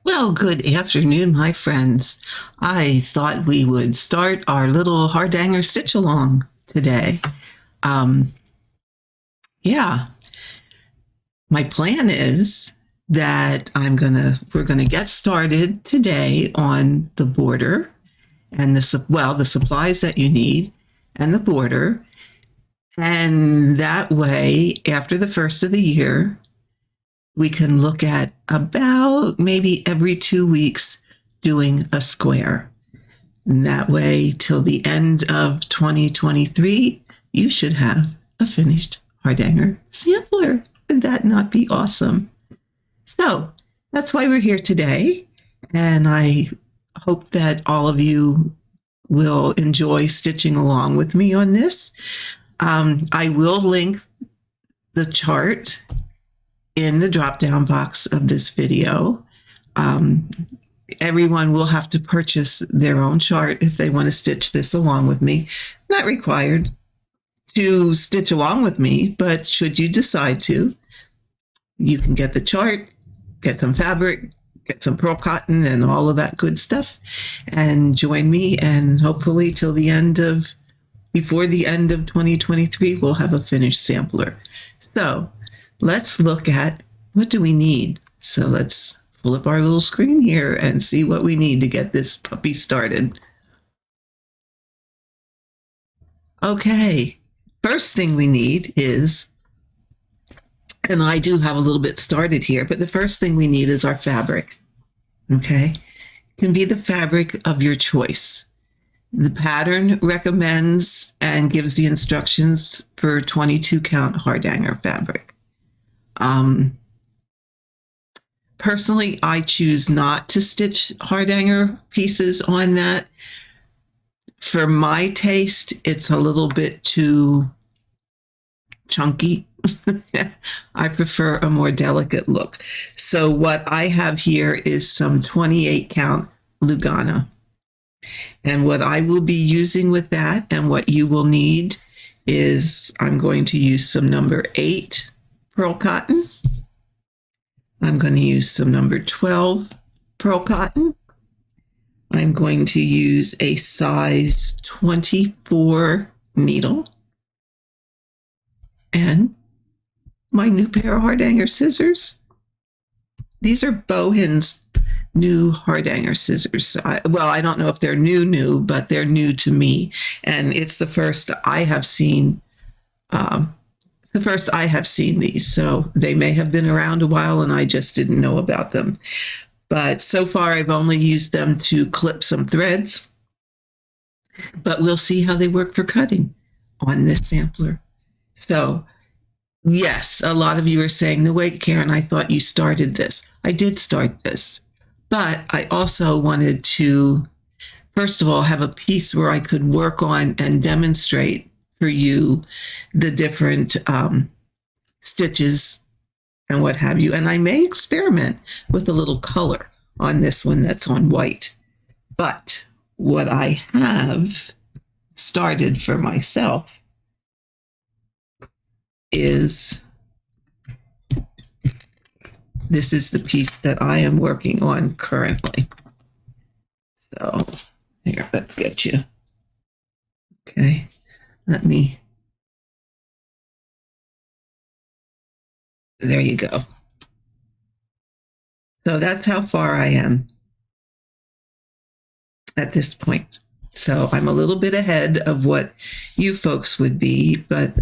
Well, good afternoon, my friends. I thought we would start our little Hardanger stitch along today. Um, yeah, my plan is that we're gonna get started today on the border and the supplies that you need and the border. And that way, after the first of the year, we can look at about maybe every 2 weeks doing a square. And that way, till the end of 2023, you should have a finished Hardanger sampler. Would that not be awesome? So that's why we're here today. And I hope that all of you will enjoy stitching along with me on this. I will link the chart in the drop-down box of this video. Everyone will have to purchase their own chart if they want to stitch this along with me. Not required to stitch along with me, but should you decide to, you can get the chart, get some fabric, get some pearl cotton and all of that good stuff, and join me. And hopefully before the end of 2023, we'll have a finished sampler. So let's look at what do we need. So let's flip our little screen here and see what we need to get this puppy started. Okay, first thing we need is, and I do have a little bit started here, but the first thing we need is our fabric. Okay, it can be the fabric of your choice. The pattern recommends and gives the instructions for 22 count Hardanger fabric. Personally, I choose not to stitch Hardanger pieces on that. For my taste, it's a little bit too chunky. I prefer a more delicate look. So what I have here is some 28 count Lugana. And what I will be using with that and what you will need is I'm going to use some number 8 pearl cotton. I'm going to use some number 12 pearl cotton. I'm going to use a size 24 needle and my new pair of Hardanger scissors. These are Bohin's new Hardanger scissors. I don't know if they're new, but they're new to me. And it's the first I have seen. These, so they may have been around a while and I just didn't know about them. But so far I've only used them to clip some threads, but we'll see how they work for cutting on this sampler. So yes, a lot of you are saying, no, wait, Karen, I thought you started this. I did start this, but I also wanted to, first of all, have a piece where I could work on and demonstrate for you the different stitches and what have you. And I may experiment with a little color on this one that's on white. But what I have started for myself is, this is the piece that I am working on currently. So here, let's get you. Okay. There you go. So that's how far I am at this point. So I'm a little bit ahead of what you folks would be, but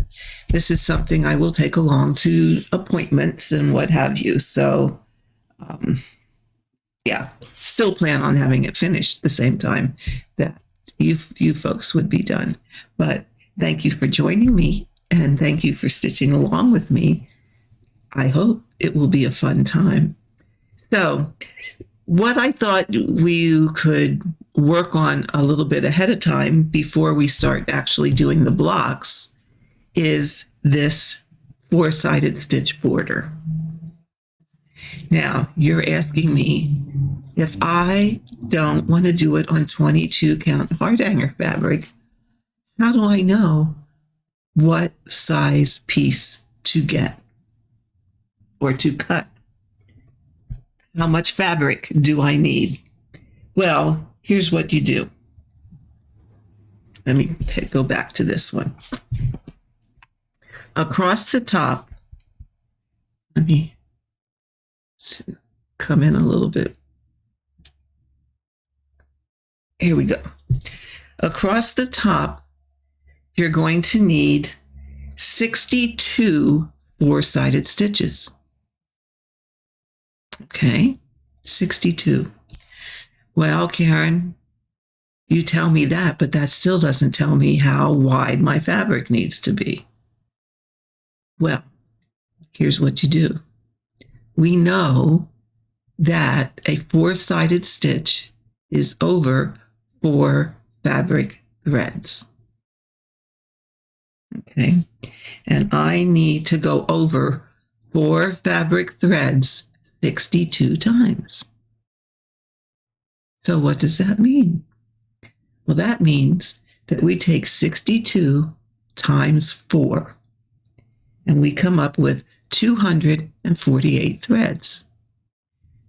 this is something I will take along to appointments and what have you. So yeah, still plan on having it finished the same time that you folks would be done. But thank you for joining me and thank you for stitching along with me. I hope it will be a fun time. So what I thought we could work on a little bit ahead of time before we start actually doing the blocks is this 4-sided stitch border. Now, you're asking me, if I don't want to do it on 22 count Hardanger fabric, how do I know what size piece to get or to cut? How much fabric do I need? Well, here's what you do. Let me go back to this one. Across the top, let me come in a little bit. Here we go. Across the top, you're going to need 62 four-sided stitches. Okay, 62. Well, Karen, you tell me that, but that still doesn't tell me how wide my fabric needs to be. Well, here's what you do. We know that a four-sided stitch is over 4 fabric threads. Okay, and I need to go over 4 fabric threads 62 times. So what does that mean? Well, that means that we take 62 times 4, and we come up with 248 threads.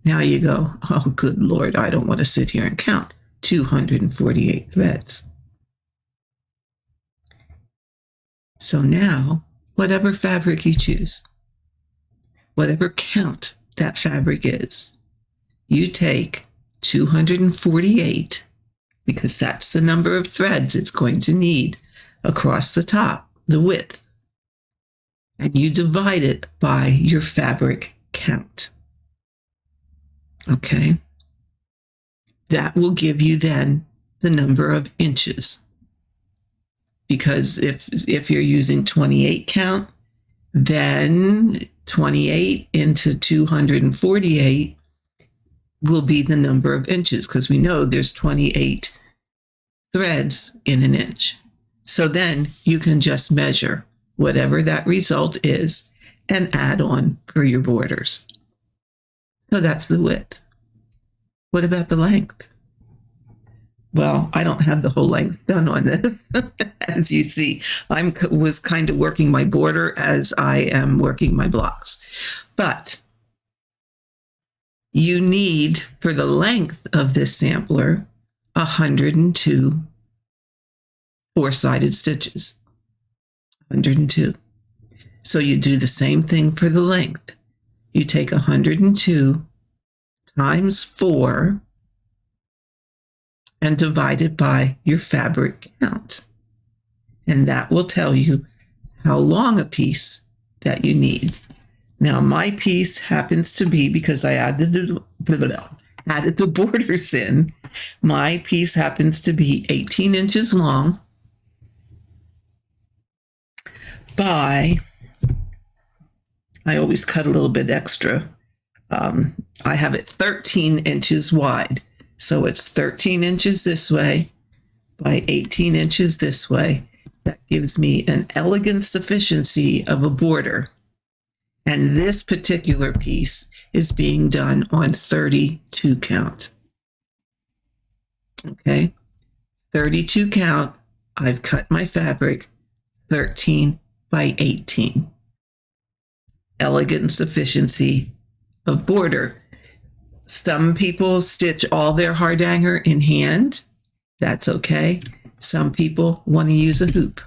Now you go, oh, good Lord, I don't want to sit here and count 248 threads. So now, whatever fabric you choose, whatever count that fabric is, you take 248, because that's the number of threads it's going to need across the top, the width, and you divide it by your fabric count. Okay? That will give you then the number of inches. Because if you're using 28 count, then 28 into 248 will be the number of inches, because we know there's 28 threads in an inch. So then you can just measure whatever that result is and add on for your borders. So that's the width. What about the length? Well, I don't have the whole length done on this. As you see, I was kind of working my border as I am working my blocks. But you need, for the length of this sampler, 102 four-sided stitches. 102. So you do the same thing for the length. You take 102 times 4 and divide it by your fabric count. And that will tell you how long a piece that you need. Now, my piece happens to be, because I added the borders in, my piece happens to be 18 inches long by, I always cut a little bit extra. I have it 13 inches wide. So it's 13 inches this way by 18 inches this way. That gives me an elegant sufficiency of a border. And this particular piece is being done on 32 count. Okay, 32 count. I've cut my fabric 13 by 18. Elegant sufficiency of border. Some people stitch all their Hardanger in hand. That's okay. Some people want to use a hoop.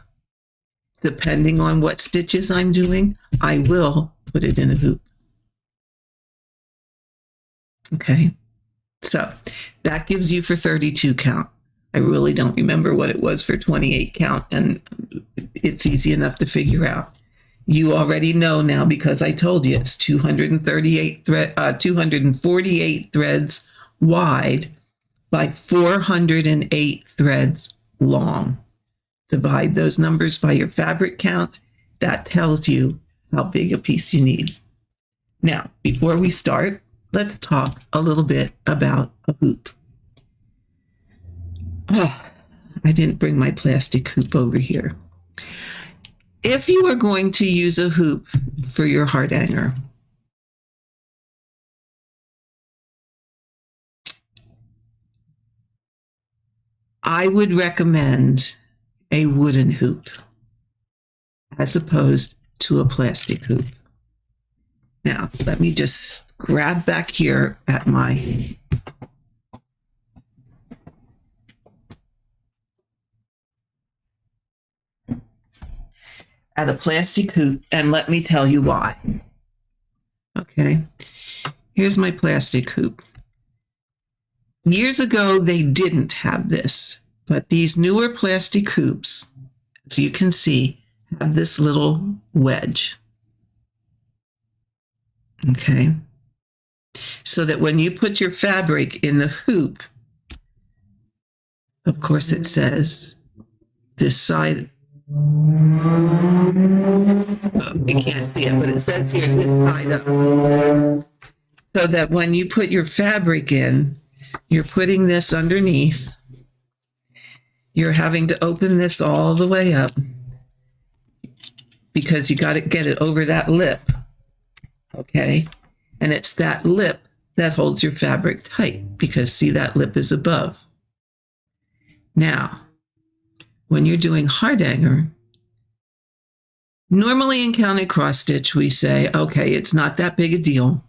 Depending on what stitches I'm doing, I will put it in a hoop. Okay, so that gives you for 32 count. I really don't remember what it was for 28 count, and it's easy enough to figure out. You already know now, because I told you it's 248 248 threads wide by 408 threads long. Divide those numbers by your fabric count. That tells you how big a piece you need. Now, before we start, let's talk a little bit about a hoop. Oh, I didn't bring my plastic hoop over here. If you are going to use a hoop for your Hardanger, I would recommend a wooden hoop as opposed to a plastic hoop. Now, let me just grab back here at a plastic hoop, and let me tell you why. Okay, here's my plastic hoop. Years ago, they didn't have this, but these newer plastic hoops, as you can see, have this little wedge. Okay, so that when you put your fabric in the hoop, of course it says this side, you can't see it, but it says here this side up. So that when you put your fabric in, you're putting this underneath. You're having to open this all the way up because you got to get it over that lip. Okay. And it's that lip that holds your fabric tight because see, that lip is above. Now, when you're doing Hardanger, normally in counted cross stitch, we say, okay, it's not that big a deal.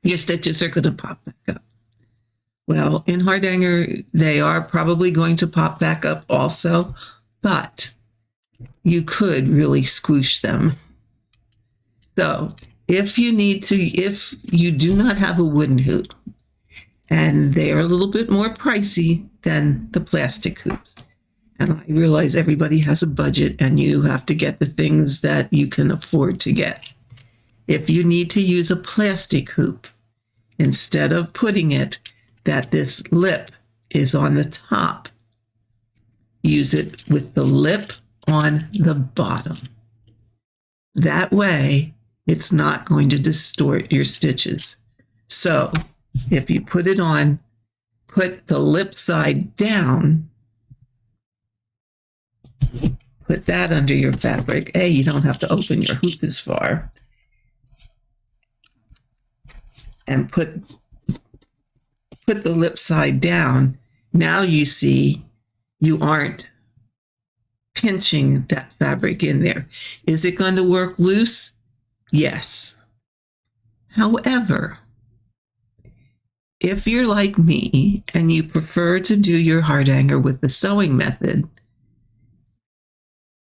Your stitches are going to pop back up. Well, in Hardanger, they are probably going to pop back up also, but you could really squish them. So if you do not have a wooden hoop, and they are a little bit more pricey than the plastic hoops, and I realize everybody has a budget and you have to get the things that you can afford to get. If you need to use a plastic hoop, instead of putting it that this lip is on the top, use it with the lip on the bottom. That way, it's not going to distort your stitches. So if you put it on, put the lip side down, put that under your fabric. You don't have to open your hoop as far. And put the lip side down. Now you see you aren't pinching that fabric in there. Is it going to work loose? Yes. However, if you're like me and you prefer to do your Hardanger with the sewing method,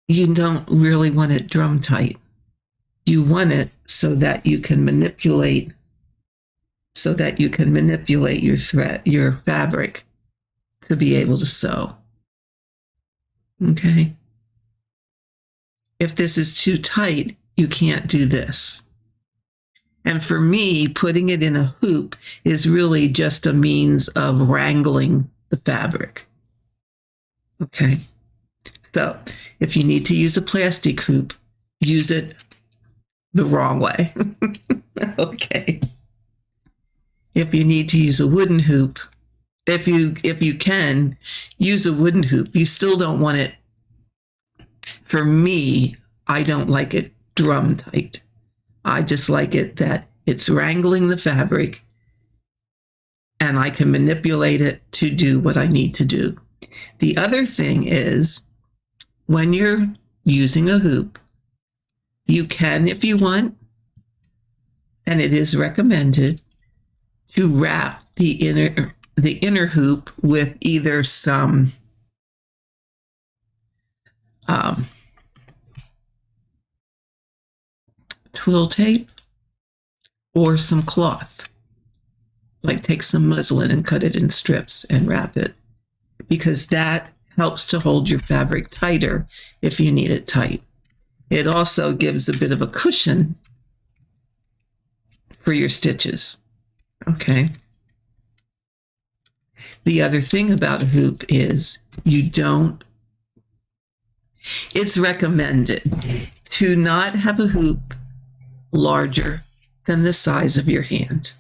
you don't really want it drum tight. You want it so that you can manipulate your thread, your fabric, to be able to sew. Okay? If this is too tight, you can't do this. And for me, putting it in a hoop is really just a means of wrangling the fabric. Okay? So if you need to use a plastic hoop, use it the wrong way. Okay? If you need to use a wooden hoop, if you can use a wooden hoop, you still don't want it. For me, I don't like it drum tight. I just like it that it's wrangling the fabric and I can manipulate it to do what I need to do. The other thing is, when you're using a hoop, you can, if you want, and it is recommended, to wrap the inner hoop with either some twill tape or some cloth. Like take some muslin and cut it in strips and wrap it, because that helps to hold your fabric tighter if you need it tight. It also gives a bit of a cushion for your stitches. Okay. The other thing about a hoop is it's recommended to not have a hoop larger than the size of your hand.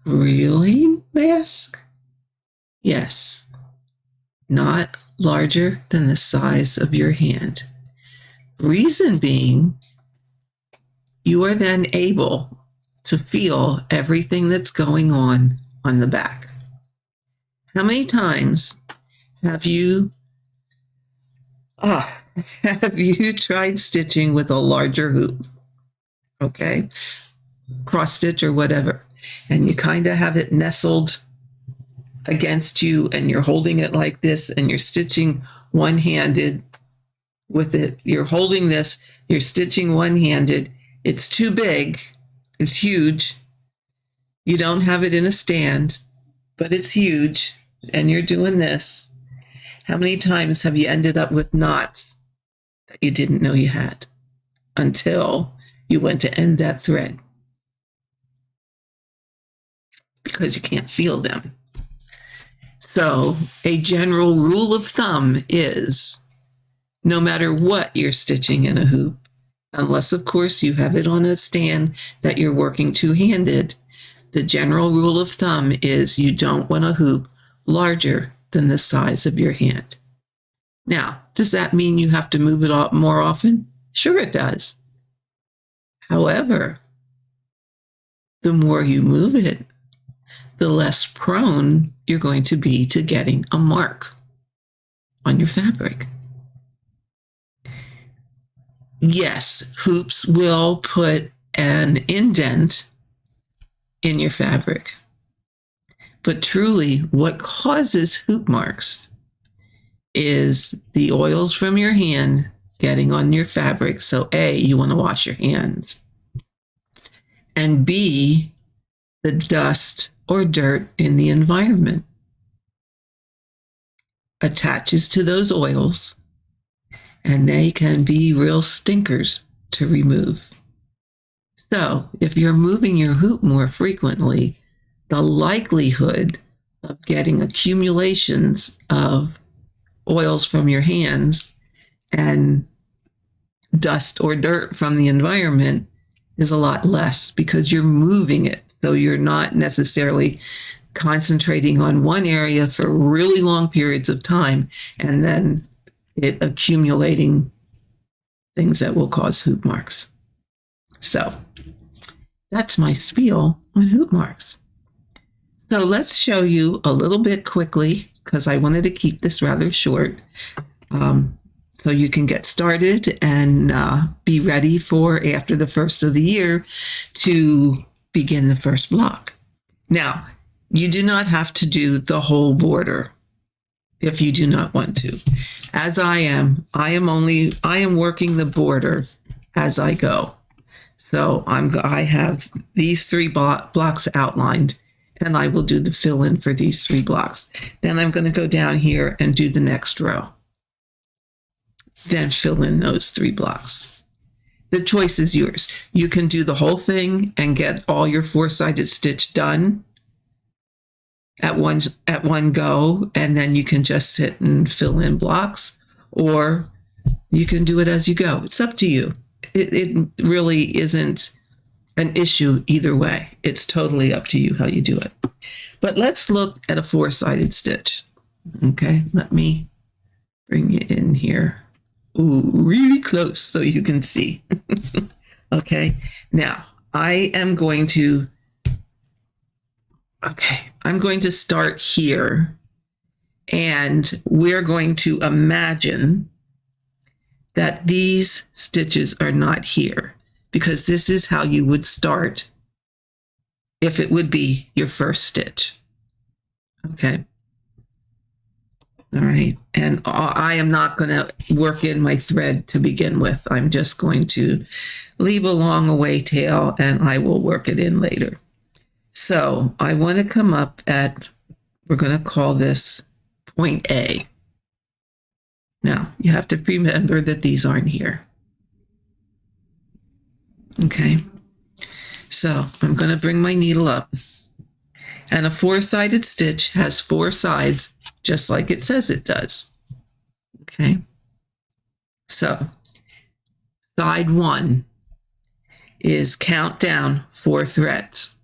Really, I ask? Yes, not larger than the size of your hand. Reason being, you are then able to feel everything that's going on the back. How many times have you tried stitching with a larger hoop? Okay. cross stitch or whatever, and you kind of have it nestled against you, and you're holding it like this, and you're stitching one-handed with it. You're holding this, you're stitching one-handed. It's too big, it's huge. You don't have it in a stand, but it's huge, and you're doing this. How many times have you ended up with knots that you didn't know you had until you went to end that thread? Because you can't feel them. So a general rule of thumb is no matter what you're stitching in a hoop, unless of course you have it on a stand that you're working two-handed, the general rule of thumb is you don't want a hoop larger than the size of your hand. Now, does that mean you have to move it more often? Sure it does. However, the more you move it, the less prone you're going to be to getting a mark on your fabric. Yes, hoops will put an indent in your fabric, but truly what causes hoop marks is the oils from your hand getting on your fabric. So A, you want to wash your hands, and B, the dust or dirt in the environment attaches to those oils, and they can be real stinkers to remove. So if you're moving your hoop more frequently, the likelihood of getting accumulations of oils from your hands and dust or dirt from the environment is a lot less because you're moving it. So you're not necessarily concentrating on one area for really long periods of time and then it accumulating things that will cause hoop marks. So that's my spiel on hoop marks. So let's show you a little bit quickly, because I wanted to keep this rather short, so you can get started and be ready for after the first of the year to begin the first block. Now, you do not have to do the whole border if you do not want to. As I am working the border as I go. So I have these 3 blocks outlined, and I will do the fill in for these 3 blocks. Then I'm going to go down here and do the next row. Then fill in those 3 blocks. The choice is yours. You can do the whole thing and get all your 4-sided stitch done at one go, and then you can just sit and fill in blocks, or you can do it as you go. It's up to you. It really isn't an issue either way. It's totally up to you how you do it. But let's look at a 4-sided stitch. Okay, let me bring you in here. Ooh, really close so you can see. Okay, now I'm going to start here, and we're going to imagine that these stitches are not here, because this is how you would start if it would be your first stitch. Okay. All right. And I am not going to work in my thread to begin with. I'm just going to leave a long away tail, and I will work it in later. So I want to come up at, we're going to call this point A. Now, you have to remember that these aren't here. Okay. So I'm going to bring my needle up. And a 4-sided stitch has 4 sides, just like it says it does. Okay. So side 1 is count down 4 threads.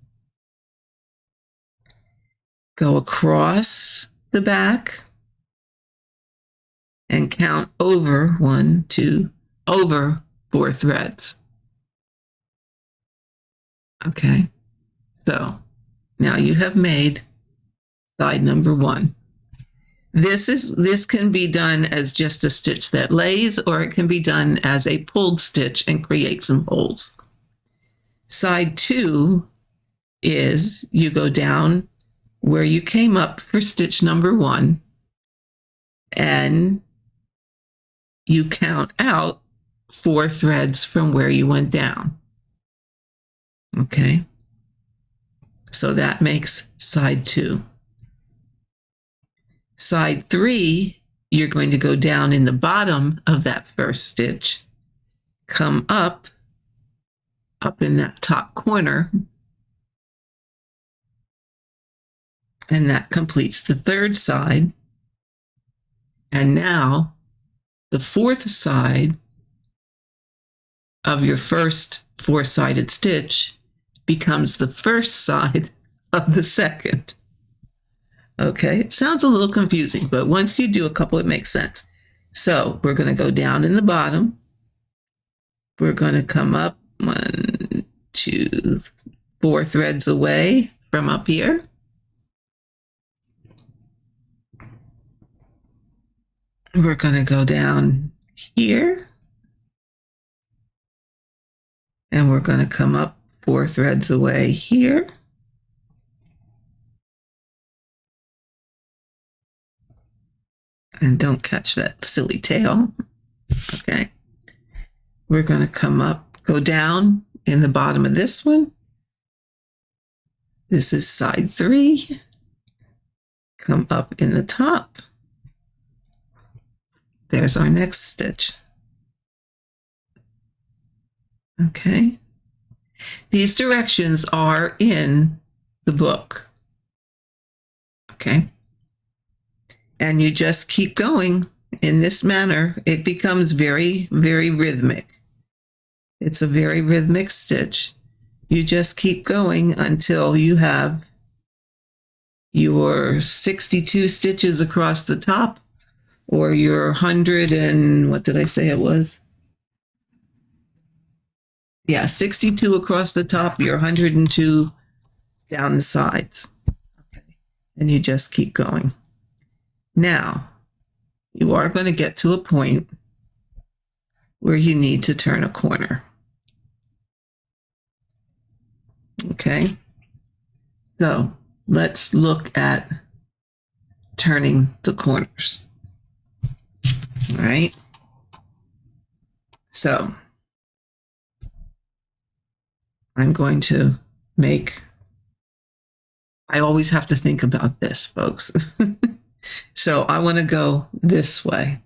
Go across the back and count over 4 threads. Okay, so now you have made side number 1. This can be done as just a stitch that lays, or it can be done as a pulled stitch and create some holes. Side 2 is you go down where you came up for stitch number 1 and you count out 4 threads from where you went down. Okay, so that makes side 2. Side 3, you're going to go down in the bottom of that first stitch, come up in that top corner, and that completes the 3rd side. And now the 4th side of your first 4-sided stitch becomes the first side of the 2nd. Okay, it sounds a little confusing, but once you do a couple, it makes sense. So we're going to go down in the bottom. We're going to come up 1, 2, 4 threads away from up here. We're going to go down here. And we're going to come up 4 threads away here. And don't catch that silly tail. Okay. We're going to come up, go down in the bottom of this one. This is side 3. Come up in the top. There's our next stitch. Okay. These directions are in the book. Okay. And you just keep going in this manner. It becomes very, very rhythmic. It's a very rhythmic stitch. You just keep going until you have your 62 stitches across the top, or your 100 and what did I say it was? Yeah, 62 across the top, your 102 down the sides. Okay. And you just keep going. Now, you are going to get to a point where you need to turn a corner. Okay. So let's look at turning the corners. All right. So I'm going to I always have to think about this, folks. So I want to go this way.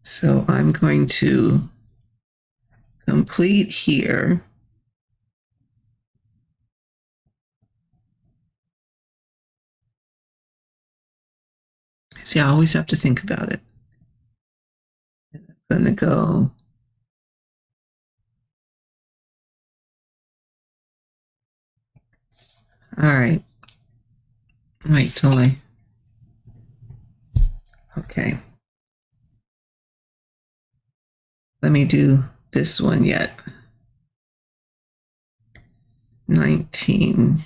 So I'm going to complete here. See, I always have to think about it. I'm going to go all right. Wait till okay. Let me do this one yet. 19.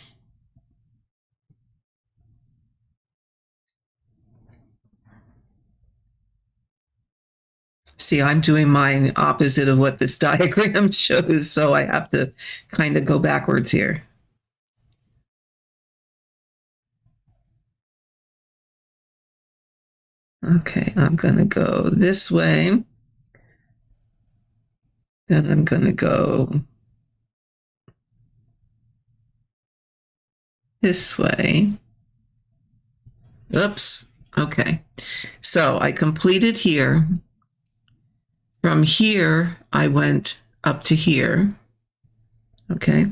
See, I'm doing mine opposite of what this diagram shows, so I have to kind of go backwards here. Okay, I'm going to go this way. Then I'm going to go this way. Oops. Okay. So I completed here. From here, I went up to here. Okay.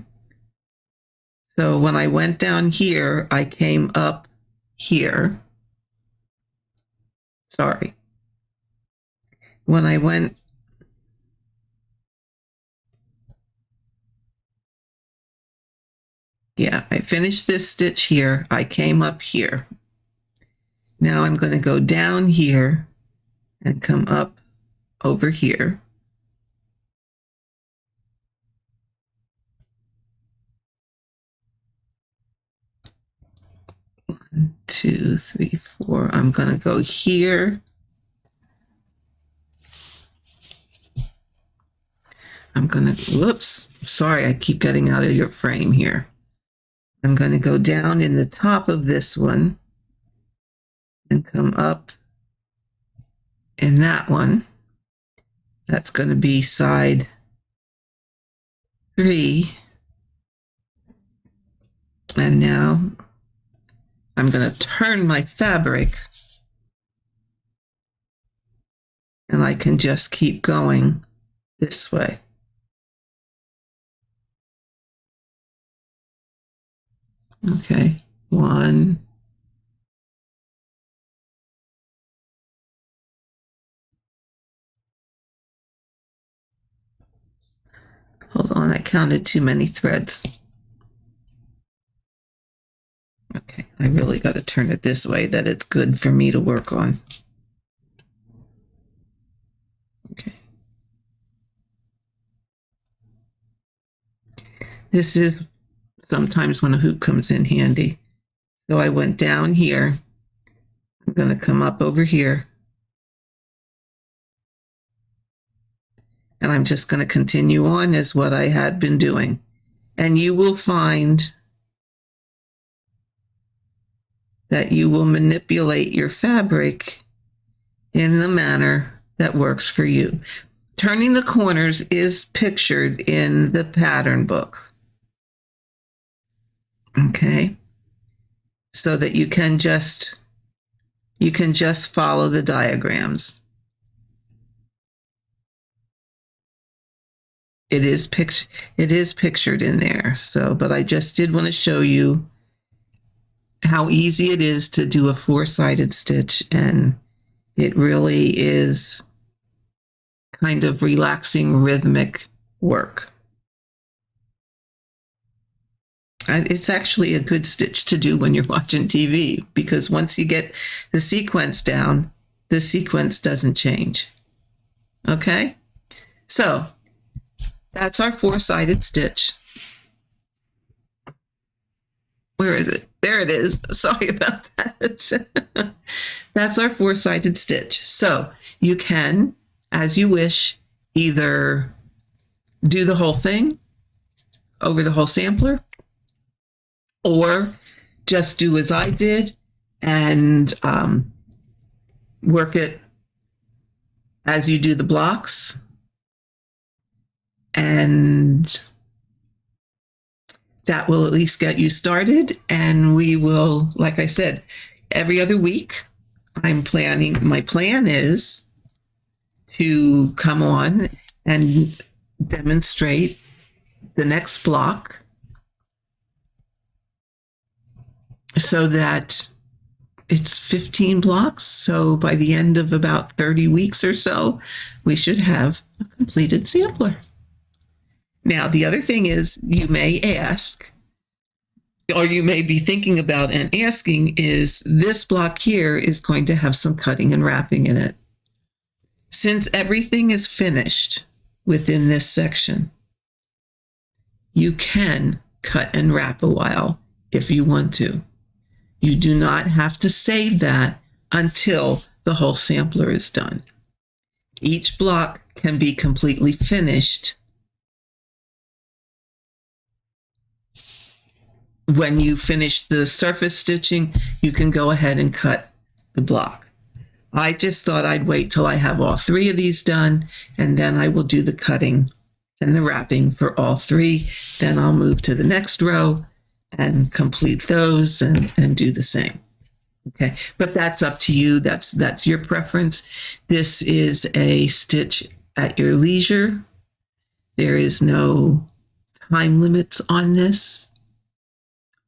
So when I went down here, I came up here. Sorry. When I went I finished this stitch here. I came up here. Now I'm going to go down here and come up over here. 1, 2, 3, 4. I'm going to go here I'm going to, whoops, sorry, I keep getting out of your frame here. I'm going to go down in the top of this one and come up in that one. That's going to be side 3. And now I'm going to turn my fabric, and I can just keep going this way. Okay, 1. Hold on, I counted too many threads. Okay, I really got to turn it this way that it's good for me to work on. Okay. This is sometimes when a hoop comes in handy. So I went down here. I'm going to come up over here. And I'm just going to continue on as what I had been doing. And you will find that you will manipulate your fabric in the manner that works for you. Turning the corners is pictured in the pattern book. Okay, so that you can just follow the diagrams. It is pictured in there. So, but I just did want to show you how easy it is to do a 4-sided stitch, and it really is kind of relaxing, rhythmic work. It's actually a good stitch to do when you're watching TV, because once you get the sequence down, the sequence doesn't change. Okay? So that's our 4-sided stitch. Where is it? There it is. Sorry about that. That's our 4-sided stitch. So you can, as you wish, either do the whole thing over the whole sampler, or just do as I did and work it as you do the blocks. And that will at least get you started. And we will, like I said, every other week, my plan is to come on and demonstrate the next block, so that it's 15 blocks. So by the end of about 30 weeks or so, we should have a completed sampler. Now, the other thing is, you may ask, or you may be thinking about and asking, is this block here is going to have some cutting and wrapping in it. Since everything is finished within this section, you can cut and wrap a while if you want to. You do not have to save that until the whole sampler is done. Each block can be completely finished when you finish the surface stitching. You can go ahead and cut the block. I just thought I'd wait till I have all 3 of these done, and then I will do the cutting and the wrapping for all 3. Then I'll move to the next row and complete those and do the same. Okay, but that's up to you. That's your preference. This is a stitch at your leisure. There is no time limits on this.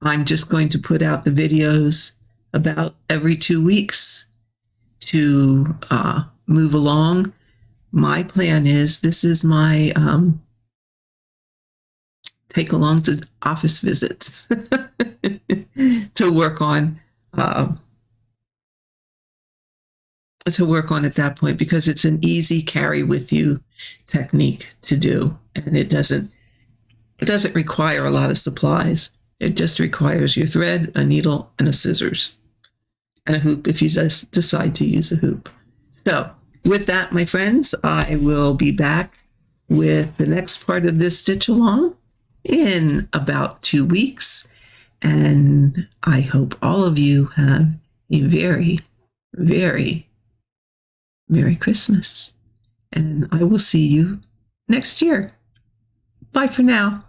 I'm just going to put out the videos about every 2 weeks to move along. My plan is, this is my take along to office visits to work on at that point, because it's an easy carry with you technique to do, and it doesn't require a lot of supplies. It just requires your thread, a needle, and a scissors, and a hoop if you just decide to use a hoop. So with that, my friends, I will be back with the next part of this stitch along in about 2 weeks. And I hope all of you have a very, very Merry Christmas. And I will see you next year. Bye for now.